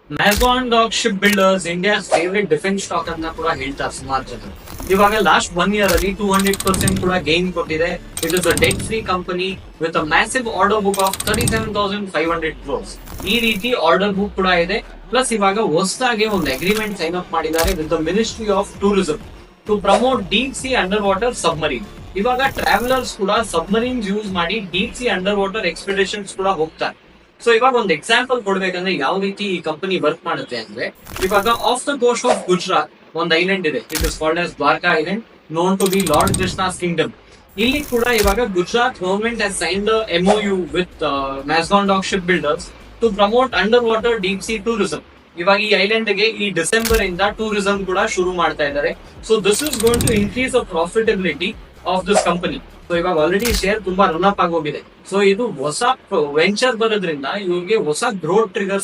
ಮ್ಯಾಸ್ಗಾನ್ dock ship builders India favourite defence stock ಅಂತ ಕೂಡ ಹೇಳ್ತಾರೆ ಸುಮಾರು ಜನ. ಇವಾಗ ಲಾಸ್ಟ್ 1 year ಅಲ್ಲಿ 200% ಕೂಡ ಗೈನ್ ಕೊಟ್ಟಿದೆ. It is a debt free company with a massive order book of 37,500 crores. ಈ ರೀತಿ ಆರ್ಡರ್ ಬುಕ್ ಕೂಡ ಇದೆ. ಪ್ಲಸ್ ಇವಾಗ ಹೊಸದಾಗಿ ಒಂದು ಅಗ್ರಿಮೆಂಟ್ ಸೈನ್ ಅಪ್ ಮಾಡಿದ್ದಾರೆ with the ministry of tourism to promote deep sea under water submarine. ಇವಾಗ travellers ಕೂಡ ಸಬ್ಮರೀನ್ಸ್ ಯೂಸ್ ಮಾಡಿ deep sea under water expeditions ಕೂಡ ಹೋಗ್ತಾರೆ. ಸೊ ಇವಾಗ ಒಂದು ಎಕ್ಸಾಂಪಲ್ ಕೊಡ್ಬೇಕಂದ್ರೆ ಯಾವ ರೀತಿ ಈ ಕಂಪನಿ ವರ್ಕ್ ಮಾಡುತ್ತೆ ಅಂದ್ರೆ, ಇವಾಗ off the coast of Gujarat ಒಂದು ಐಲ್ಯಾಂಡ್ ಇದೆ. It is called as Dwarka island, known to be lord Krishna's kingdom. ಇಲ್ಲಿ ಕೂಡ ಇವಾಗ Gujarat government has signed MOU with Mazagon dock ship builders to promote under water deep sea tourism. ಇವಾಗ ಈ ಐಲ್ಯಾಂಡ್ ಗೆ ಈ December ಇಂದ ಟೂರಿಸಂ ಕೂಡ ಶುರು ಮಾಡ್ತಾ ಇದ್ದಾರೆ. So this is going to increase the profitability of this company. So ಇವಾಗ ಆಲ್ರೆಡಿ ಶೇರ್ ತುಂಬಾ ರನ್ ಅಪ್ ಆಗೋಗಿದೆ. ಸೊ ಇದು ಹೊಸ ವೆಂಚರ್ ಬರೋದ್ರಿಂದ ಇವ್ರಿಗೆ ಹೊಸ ಗ್ರೋತ್ ಟ್ರಿಗರ್ಸ್